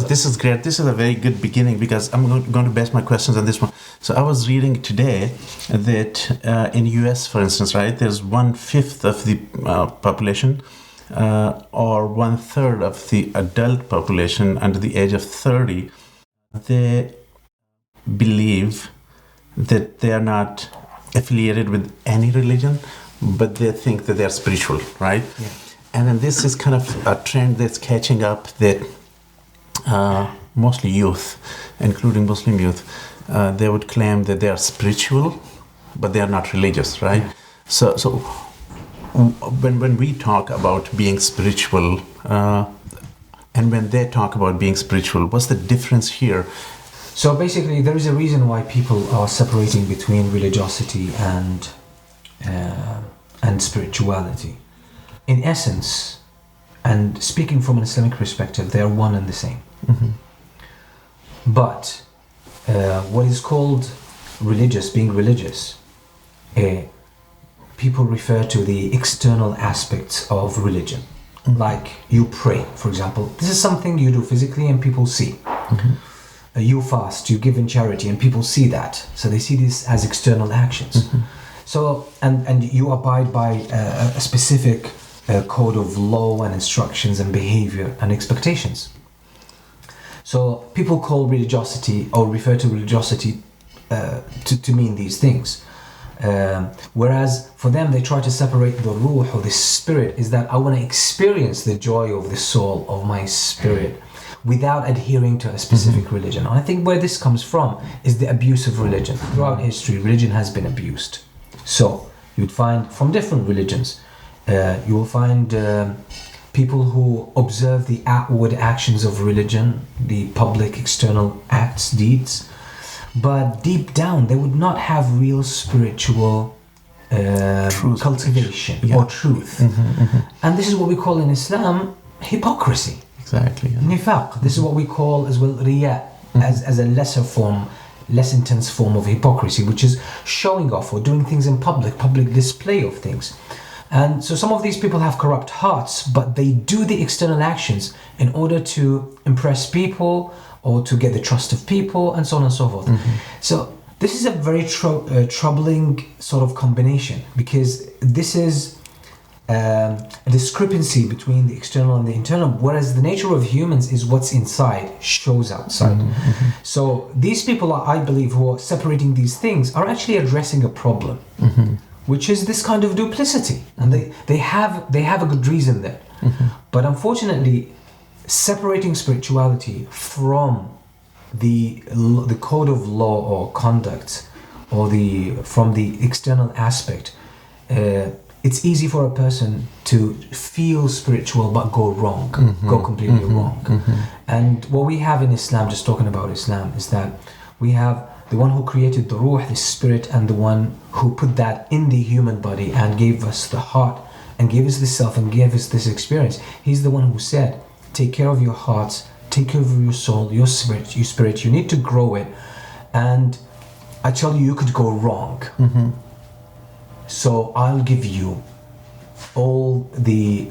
this is great. This is a very good beginning because I'm going to base my questions on this one. So I was reading today that in US, for instance, right, there's 1/5 of the population or 1/3 of the adult population under the age of 30. They believe that they are not affiliated with any religion, but they think that they're spiritual, right? Yeah. And then this is kind of a trend that's catching up that mostly youth, including Muslim youth, they would claim that they are spiritual, but they are not religious, right? Yeah. So when we talk about being spiritual, and when they talk about being spiritual, what's the difference here? So basically, there is a reason why people are separating between religiosity and spirituality. In essence, and speaking from an Islamic perspective, they are one and the same. Mm-hmm. But what is called religious, being religious, people refer to the external aspects of religion. Mm-hmm. Like you pray, for example. This is something you do physically and people see. Mm-hmm. You fast, you give in charity, and people see that. So they see this as external actions. Mm-hmm. So, and you abide by a specific code of law and instructions and behavior and expectations. So people call religiosity or refer to religiosity to mean these things. Whereas for them, they try to separate the ruh or the spirit, is that I want to experience the joy of the soul of my spirit without adhering to a specific religion. And I think where this comes from is the abuse of religion. Throughout history, religion has been abused. So you'd find from different religions, you will find people who observe the outward actions of religion, the public external acts, deeds, but deep down they would not have real spiritual cultivation or truth. And this is what we call in Islam hypocrisy. Exactly. Yeah. Nifaq. This is what we call as well riya, as a lesser form, less intense form of hypocrisy, which is showing off or doing things in public display of things. And so some of these people have corrupt hearts, but they do the external actions in order to impress people or to get the trust of people and so on and so forth. So this is a very troubling sort of combination, because this is a discrepancy between the external and the internal, whereas the nature of humans is what's inside shows outside. So these people are, I believe, who are separating these things are actually addressing a problem, which is this kind of duplicity, and they have a good reason there. But unfortunately, separating spirituality from the code of law or conduct, or from the external aspect, it's easy for a person to feel spiritual but go wrong, go completely wrong. And what we have in Islam, just talking about Islam, is that we have the one who created the ruh, the spirit, and the one who put that in the human body and gave us the heart and gave us the self and gave us this experience. He's the one who said, take care of your hearts, take care of your soul, your spirit, you need to grow it. And I tell you, you could go wrong. So I'll give you all the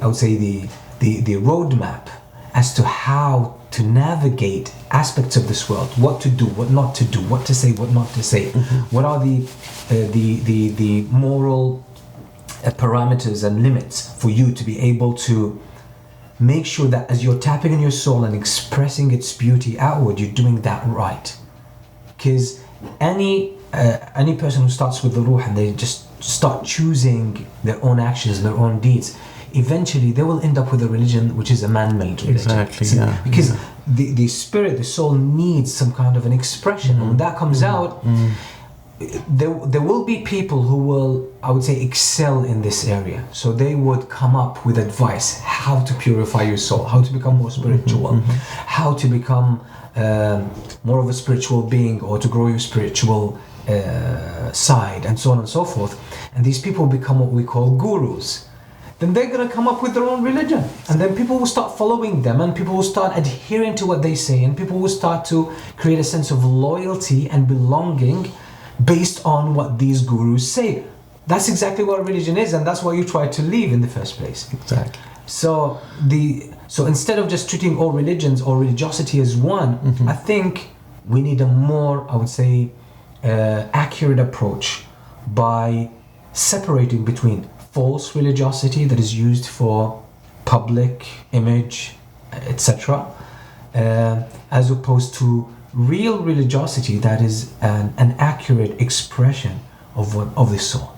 I would say the roadmap as to how to navigate aspects of this world, what to do, what not to do, what to say, what not to say, what are the moral parameters and limits for you to be able to make sure that as you're tapping in your soul and expressing its beauty outward, you're doing that right. Because any person who starts with the ruh and they just start choosing their own actions, their own deeds, eventually they will end up with a religion which is a man-made religion. Exactly, yeah. Because the spirit, the soul needs some kind of an expression. And when that comes out, there will be people who will, I would say, excel in this area. So they would come up with advice, how to purify your soul, how to become more spiritual, how to become more of a spiritual being, or to grow your spiritual side, and so on and so forth. And these people become what we call gurus. Then they're going to come up with their own religion, and then people will start following them, and people will start adhering to what they say, and people will start to create a sense of loyalty and belonging based on what these gurus say. That's exactly what religion is, and that's why you try to leave in the first place. Exactly. So So instead of just treating all religions or religiosity as one, I think we need a more, I would say, accurate approach by separating between false religiosity that is used for public image, etc., as opposed to real religiosity that is an accurate expression of the soul.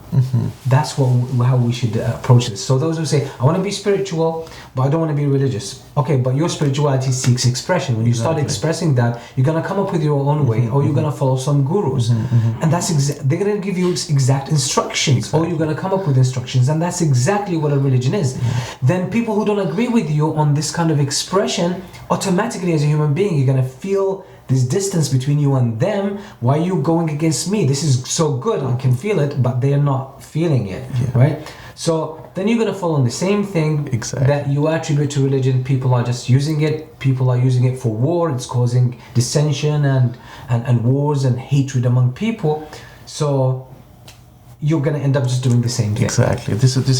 That's how we should approach this. So those who say, I want to be spiritual, but I don't want to be religious. Okay, but your spirituality seeks expression. When you start expressing that, you're going to come up with your own way, or you're going to follow some gurus. And that's they're going to give you exact instructions, or you're going to come up with instructions. And that's exactly what a religion is. Then people who don't agree with you on this kind of expression, automatically as a human being, you're going to feel this distance between you and them. Why are you going against me? This is so good, I can feel it, but they're not feeling it, right? So then you're going to fall on the same thing that you attribute to religion. People are just using it. People are using it for war. It's causing dissension and wars and hatred among people. So you're going to end up just doing the same thing. Exactly. This is